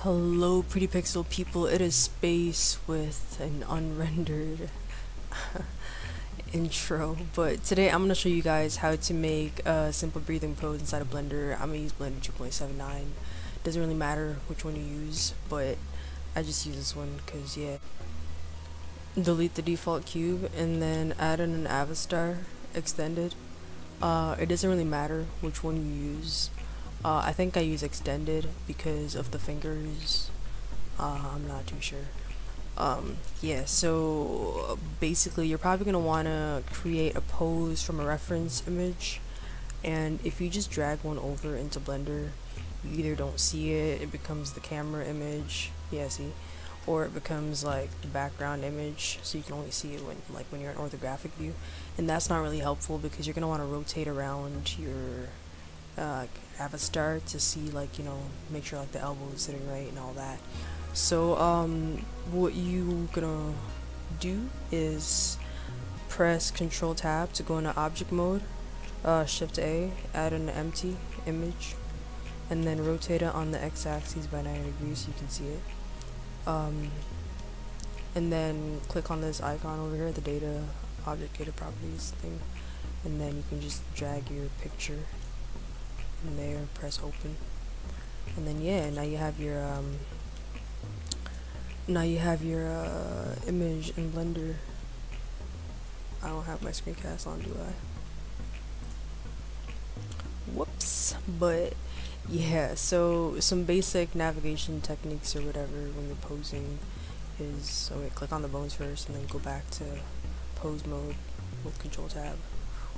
Hello, pretty pixel people. It is Space with an unrendered intro. But today I'm gonna show you guys how to make a simple breathing pose inside of Blender. I'm gonna use Blender 2.79. Doesn't really matter which one you use, but I just use this one because yeah. Delete the default cube and then add in an avatar extended. It doesn't really matter which one you use. I think I use extended because of the fingers. I'm not too sure. Yeah, so basically you're probably going to want to create a pose from a reference image, and if you just drag one over into Blender, you either don't see it, it becomes the camera image, yeah, see, or it becomes like the background image, so you can only see it when you're in orthographic view, and that's not really helpful because you're going to want to rotate around your avatar to see, like, you know, make sure like the elbow is sitting right and all that. So what you gonna do is press Control Tab to go into object mode, Shift A, add an empty image, and then rotate it on the x-axis by 90 degrees so you can see it. And then click on this icon over here, the data object data properties thing, and then you can just drag your picture in there, press open, and then yeah, now you have your image in Blender. I don't have my screencast on, do I? Whoops. But yeah, so some basic navigation techniques or whatever when you're posing is, okay, click on the bones first and then go back to pose mode with Control Tab,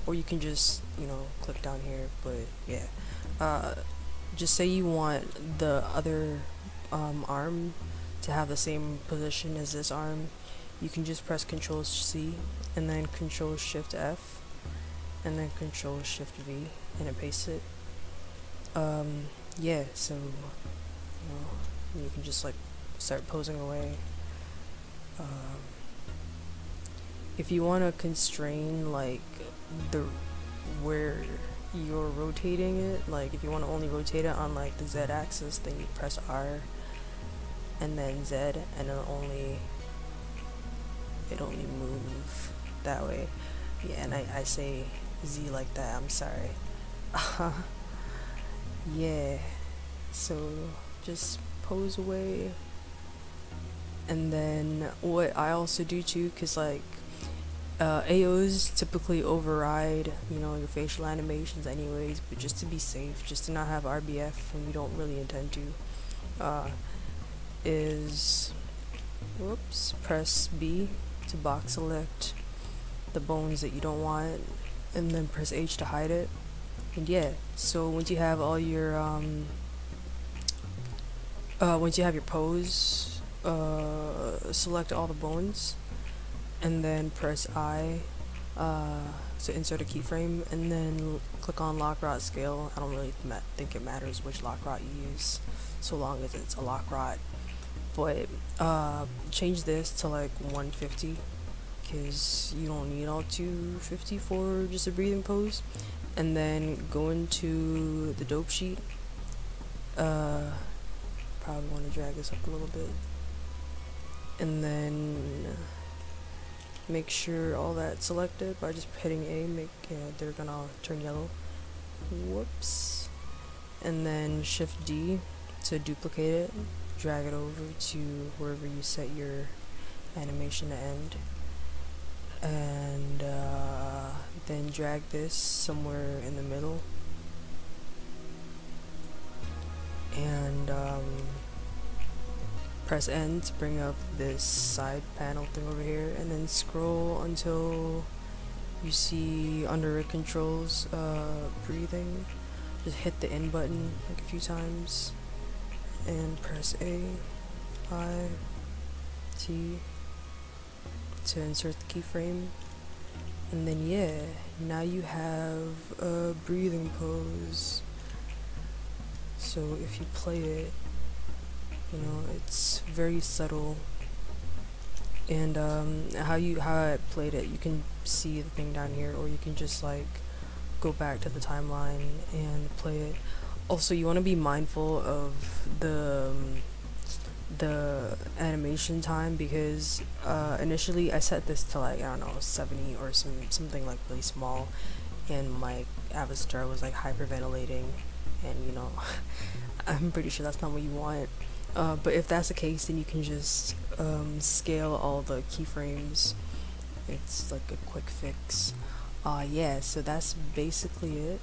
or you can just, you know, click down here. But yeah, just say you want the other arm to have the same position as this arm, you can just press Control C and then Control Shift F and then Control Shift V and it pastes it. Yeah, so you know, you can just like start posing away. If you want to constrain like the where you're rotating it, like if you want to only rotate it on like the Z axis, then you press R and then Z, and it only move that way. Yeah, and I say Z like that, I'm sorry. Yeah, so just pose away. And then what I also do too, cause like AOs typically override, you know, your facial animations anyways, but just to be safe, just to not have RBF when you don't really intend to, is, whoops, press B to box select the bones that you don't want, and then press H to hide it. And yeah, so once you have all your once you have your pose, select all the bones and then press I to insert a keyframe, and then click on lock rot scale. I don't really think it matters which lock rot you use so long as it's a lock rot, but change this to like 150 because you don't need all 250 for just a breathing pose. And then go into the dope sheet, probably want to drag this up a little bit, and then make sure all that's selected by just hitting A. They're gonna turn yellow. Whoops. And then Shift D to duplicate it, drag it over to wherever you set your animation to end, and then drag this somewhere in the middle, and press N to bring up this side panel thing over here, and then scroll until you see under it controls breathing. Just hit the N button like a few times and press A, I, T to insert the keyframe. And then yeah, now you have a breathing pose. So if you play it, you know, it's very subtle. And how I played it, you can see the thing down here, or you can just like go back to the timeline and play it. Also, you want to be mindful of the the animation time, because initially I set this to like, I don't know, 70 or something like really small, and my avatar was like hyperventilating, and you know, I'm pretty sure that's not what you want. But if that's the case, then you can just scale all the keyframes. It's like a quick fix. Yeah, so that's basically it.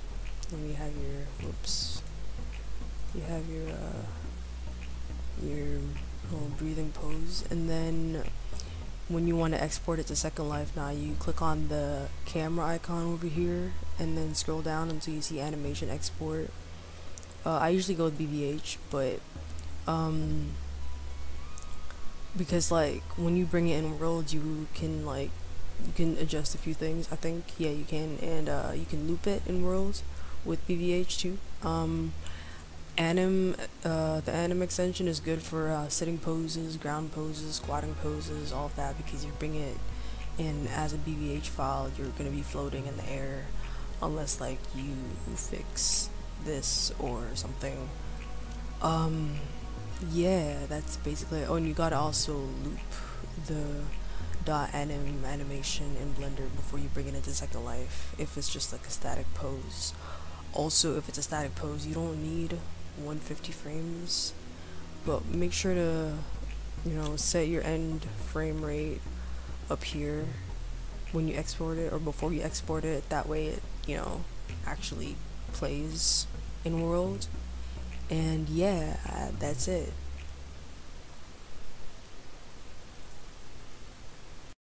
Then you have your, whoops, you have your little breathing pose, and then when you want to export it to Second Life, now you click on the camera icon over here and then scroll down until you see animation export. I usually go with BVH, but because like when you bring it in World, you can adjust a few things. I think, yeah, you can, and you can loop it in World with BVH too. The anim extension is good for sitting poses, ground poses, squatting poses, all of that, because you bring it in as a BVH file, you're gonna be floating in the air, unless like you fix this or something. Yeah, that's basically it. Oh, and you gotta also loop the .anim animation in Blender before you bring it into Second Life, if it's just like a static pose. Also, if it's a static pose, you don't need 150 frames, but make sure to, you know, set your end frame rate up here when you export it, or before you export it, that way it, you know, actually plays in World. And yeah, that's it.